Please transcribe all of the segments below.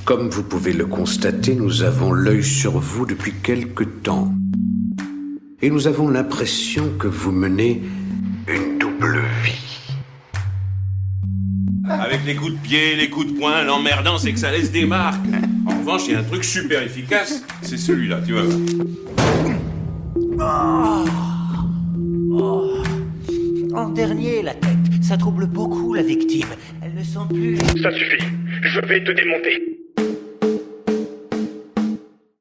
Comme vous pouvez le constater, nous avons l'œil sur vous depuis quelque temps. Et nous avons l'impression que vous menez une double vie. Avec les coups de pied, les coups de poing, l'emmerdant, c'est que ça laisse des marques. En revanche, il y a un truc super efficace, c'est celui-là, tu vois. En dernier, la tête. Ça trouble beaucoup la victime. Elle ne sent plus... Ça suffit. Je vais te démonter.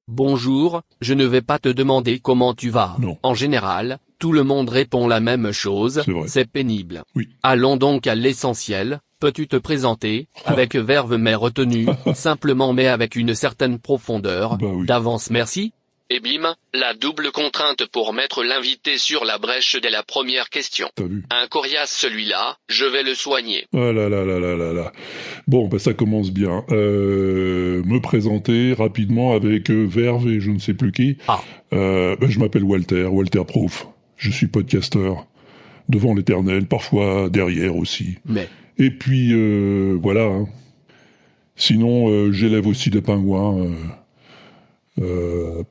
Bonjour, je ne vais pas te demander comment tu vas. Non. En général, tout le monde répond la même chose. C'est vrai. C'est pénible. Oui. Allons donc à l'essentiel. Peux-tu te présenter, avec verve mais retenue, simplement mais avec une certaine profondeur, Bah oui. d'avance merci. Et bim, la double contrainte pour mettre l'invité sur la brèche dès la première question. T'as vu? Un coriace celui-là, je vais le soigner. Ah là là là là là là. Bon, bah ça commence bien. Me présenter rapidement avec verve et je ne sais plus qui. Ah. Je m'appelle Walter Proof. Je suis podcasteur. Devant l'éternel, parfois derrière aussi. Mais, Et puis, voilà. Hein. Sinon, j'élève aussi des pingouins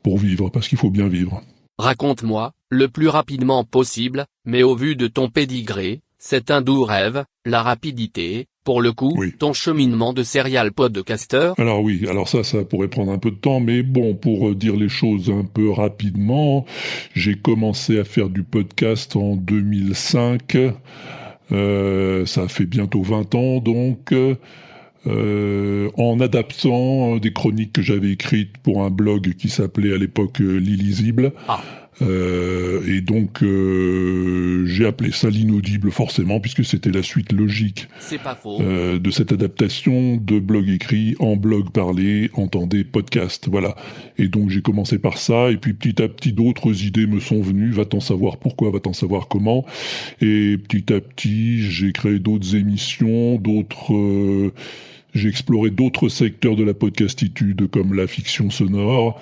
pour vivre, parce qu'il faut bien vivre. raconte-moi, le plus rapidement possible, mais au vu de ton pédigré, c'est un doux rêve, la rapidité, pour le coup, Oui. ton cheminement de serial podcaster. Alors oui, alors ça pourrait prendre un peu de temps, mais bon, pour dire les choses un peu rapidement, j'ai commencé à faire du podcast en 2005, ça fait bientôt 20 ans donc, en adaptant des chroniques que j'avais écrites pour un blog qui s'appelait à l'époque L'Illisible. Ah. Et donc j'ai appelé ça l'inaudible forcément, puisque c'était la suite logique C'est pas faux. de cette adaptation de blog écrit en blog parlé, entendez podcast, voilà. Et donc j'ai commencé par ça, et puis petit à petit d'autres idées me sont venues, va-t-en savoir pourquoi, va-t-en savoir comment, et petit à petit j'ai créé d'autres émissions, j'ai exploré d'autres secteurs de la podcastitude comme la fiction sonore,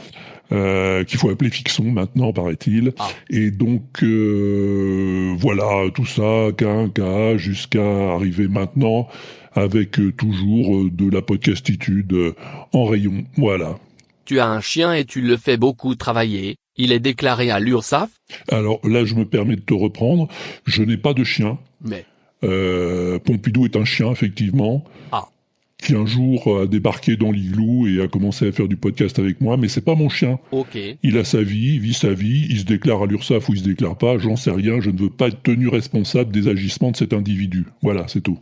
qu'il faut appeler fiction maintenant, paraît-il. Ah. Et donc, voilà, tout ça, jusqu'à arriver maintenant avec toujours de la podcastitude en rayon. Voilà. Tu as un chien et tu le fais beaucoup travailler, il est déclaré à l'URSSAF, Alors là, je me permets de te reprendre. Je n'ai pas de chien. mais... Pompidou est un chien, effectivement. Ah. Qui un jour a débarqué dans l'igloo et a commencé à faire du podcast avec moi, mais c'est pas mon chien. Ok. Il a sa vie, il vit sa vie, il se déclare à l'URSSAF ou il se déclare pas, j'en sais rien, je ne veux pas être tenu responsable des agissements de cet individu. Voilà, c'est tout.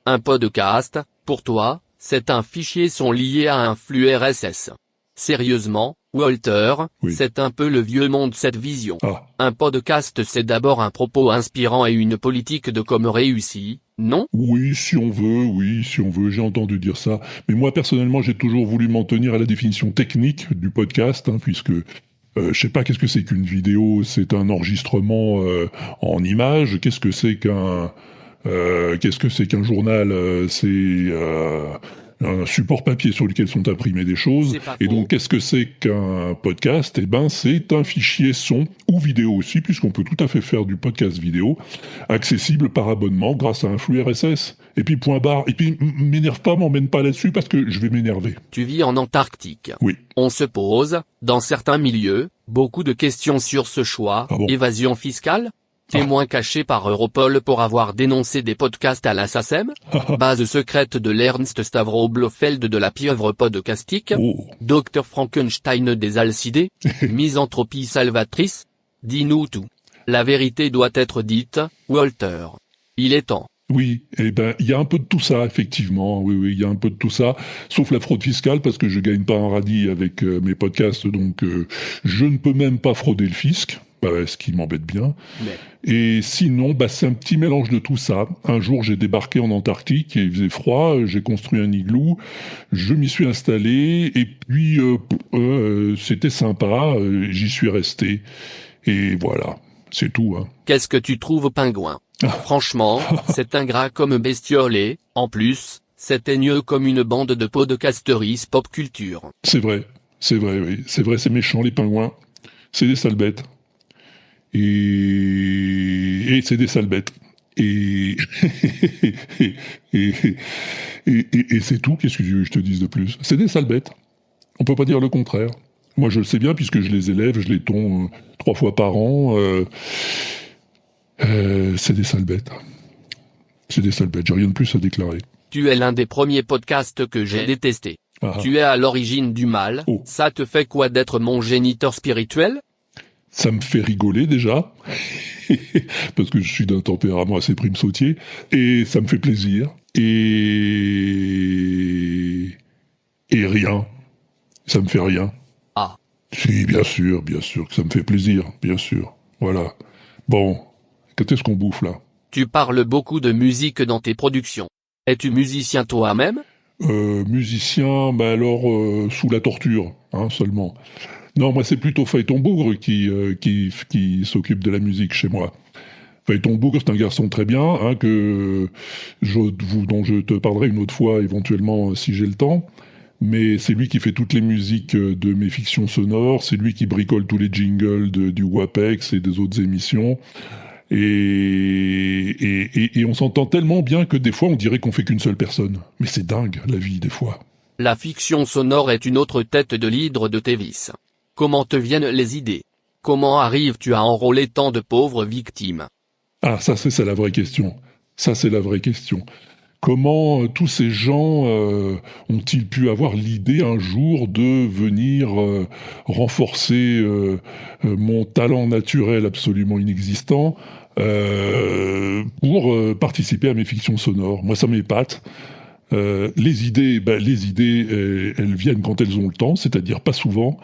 Un podcast, pour toi, c'est un fichier son lié à un flux RSS. Sérieusement, Walter, Oui. c'est un peu le vieux monde cette vision. Ah, Un podcast c'est d'abord un propos inspirant et une politique de com réussie, non? oui, si on veut, j'ai entendu dire ça. Mais moi, personnellement, j'ai toujours voulu m'en tenir à la définition technique du podcast, hein, puisque je sais pas qu'est-ce que c'est qu'une vidéo, c'est un enregistrement en images, qu'est-ce que c'est qu'un journal, c'est un support papier sur lequel sont imprimées des choses. C'est pas Et faux. donc, qu'est-ce que c'est qu'un podcast? Eh ben, c'est un fichier son ou vidéo aussi, puisqu'on peut tout à fait faire du podcast vidéo, accessible par abonnement grâce à un flux RSS. Et puis, point barre. Et puis, m'énerve pas, m'emmène pas là-dessus, parce que je vais m'énerver. Tu vis en Antarctique. Oui. On se pose, dans certains milieux, beaucoup de questions sur ce choix. Ah bon? Évasion fiscale? Témoin caché par Europol pour avoir dénoncé des podcasts à la SACEM? Base secrète de l'Ernst Stavro Blofeld de la pieuvre podcastique? Oh. Dr Frankenstein des Alcidés? Misanthropie salvatrice? Dis-nous tout. La vérité doit être dite, Walter. Il est temps. Oui, eh ben, il y a un peu de tout ça, effectivement. Oui, il y a un peu de tout ça. Sauf la fraude fiscale, parce que je gagne pas un radis avec mes podcasts, donc je ne peux même pas frauder le fisc. Ce qui m'embête bien. Mais, Et sinon, c'est un petit mélange de tout ça. Un jour, j'ai débarqué en Antarctique et il faisait froid, j'ai construit un igloo, je m'y suis installé, et puis c'était sympa, j'y suis resté. Et voilà, c'est tout. Hein. qu'est-ce que tu trouves pingouin? Franchement, c'est ingrat comme bestiole et, en plus, c'est teigneux comme une bande de podcasteries pop culture. C'est vrai, oui. C'est vrai, c'est méchant, les pingouins. C'est des sales bêtes. Et c'est des sales bêtes. Et et c'est tout. Qu'est-ce que je te dise de plus? C'est des sales bêtes. On peut pas dire le contraire. Moi, je le sais bien puisque je les élève, je les tonds 3 fois par an. C'est des sales bêtes. C'est des sales bêtes. J'ai rien de plus à déclarer. Tu es l'un des premiers podcasts que j'ai détesté. Ah. Tu es à l'origine du mal. Oh. Ça te fait quoi d'être mon géniteur spirituel? Ça me fait rigoler déjà, parce que je suis d'un tempérament assez prime-sautier, et ça me fait plaisir. Et rien. Ça me fait rien. Ah. Si, bien sûr que ça me fait plaisir, bien sûr. Voilà. Bon, qu'est-ce qu'on bouffe là? Tu parles beaucoup de musique dans tes productions. Es-tu musicien toi-même? Musicien, bah alors sous la torture, hein, seulement. Non, moi c'est plutôt Phaéton Bougre qui s'occupe de la musique chez moi. Phaéton Bougre, c'est un garçon très bien, hein, dont je te parlerai une autre fois éventuellement si j'ai le temps. Mais c'est lui qui fait toutes les musiques de mes fictions sonores, c'est lui qui bricole tous les jingles du WAPEX et des autres émissions. Et on s'entend tellement bien que des fois on dirait qu'on fait qu'une seule personne. Mais c'est dingue, la vie, des fois. La fiction sonore est une autre tête de l'hydre de tes vices. Comment te viennent les idées? Comment arrives-tu à enrôler tant de pauvres victimes? Ah, ça c'est la vraie question. Ça c'est la vraie question. Comment tous ces gens ont-ils pu avoir l'idée un jour de venir renforcer mon talent naturel absolument inexistant pour participer à mes fictions sonores? Moi ça m'épate. Les idées, elles viennent quand elles ont le temps, c'est-à-dire pas souvent.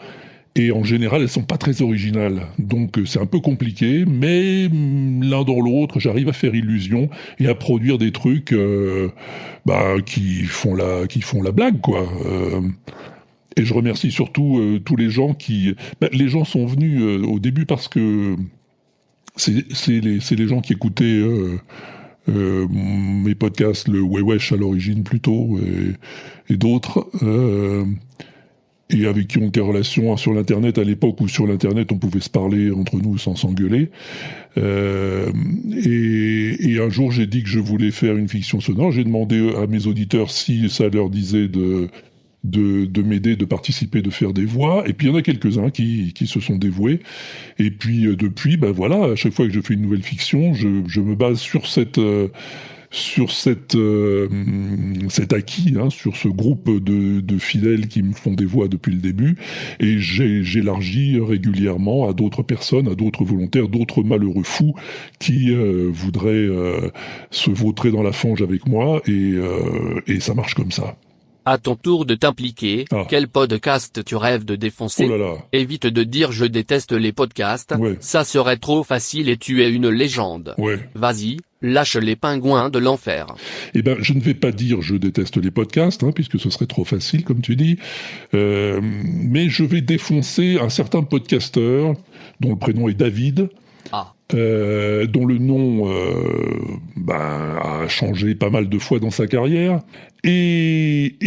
Et en général, elles sont pas très originales. Donc c'est un peu compliqué, mais l'un dans l'autre, j'arrive à faire illusion et à produire des trucs qui font la blague, quoi. Et je remercie surtout tous les gens qui... les gens sont venus au début parce que c'est les gens qui écoutaient mes podcasts, le Wesh à l'origine plutôt, et d'autres... et avec qui on était en relation sur l'internet à l'époque où sur l'internet on pouvait se parler entre nous sans s'engueuler. Et un jour j'ai dit que je voulais faire une fiction sonore. J'ai demandé à mes auditeurs si ça leur disait de m'aider, de participer, de faire des voix. Et puis il y en a quelques-uns qui se sont dévoués. Et puis depuis, voilà, à chaque fois que je fais une nouvelle fiction, je me base sur cet acquis, hein, sur ce groupe de fidèles qui me font des voix depuis le début, et j'élargis régulièrement à d'autres personnes, à d'autres volontaires, d'autres malheureux fous qui voudraient se vautrer dans la fange avec moi, et ça marche comme ça. À ton tour de t'impliquer, Ah. quel podcast tu rêves de défoncer? Oh là là. Évite de dire je déteste les podcasts, Ouais. ça serait trop facile et tu es une légende. Ouais. Vas-y, lâche les pingouins de l'enfer. Eh ben, je ne vais pas dire je déteste les podcasts, hein, puisque ce serait trop facile, comme tu dis. Mais je vais défoncer un certain podcasteur dont le prénom est David. Ah. Dont le nom a changé pas mal de fois dans sa carrière, et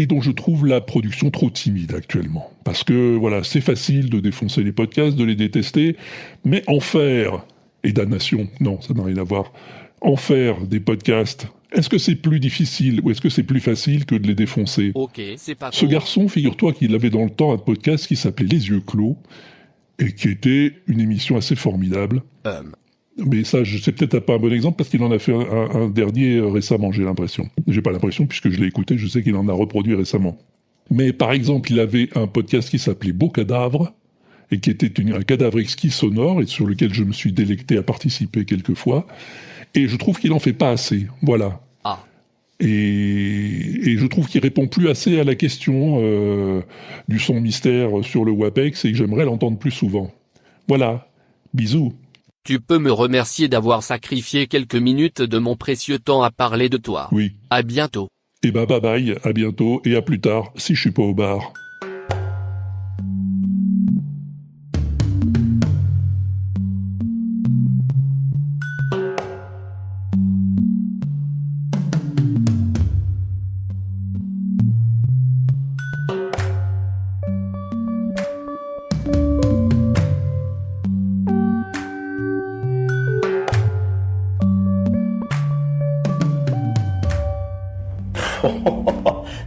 dont je trouve la production trop timide actuellement. Parce que voilà, c'est facile de défoncer les podcasts, de les détester, mais en faire, et damnation, non, ça n'a rien à voir, en faire des podcasts, est-ce que c'est plus difficile ou est-ce que c'est plus facile que de les défoncer? Ok, c'est pas Ce con. garçon, figure-toi qu'il avait dans le temps un podcast qui s'appelait Les Yeux Clos, et qui était une émission assez formidable. Mais ça, c'est peut-être pas un bon exemple, parce qu'il en a fait un dernier récemment, j'ai l'impression. J'ai pas l'impression, puisque je l'ai écouté, je sais qu'il en a reproduit récemment. Mais par exemple, il avait un podcast qui s'appelait Beau Cadavre, et qui était un cadavre exquis sonore, et sur lequel je me suis délecté à participer quelquefois. Et je trouve qu'il en fait pas assez. Voilà. Ah. Et je trouve qu'il répond plus assez à la question du son mystère sur le WAPEX, et que j'aimerais l'entendre plus souvent. Voilà. Bisous. Tu peux me remercier d'avoir sacrifié quelques minutes de mon précieux temps à parler de toi. Oui. À bientôt. Et bye bye, à bientôt, et à plus tard, si je suis pas au bar.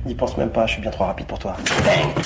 N'y pense même pas, je suis bien trop rapide pour toi. Bang.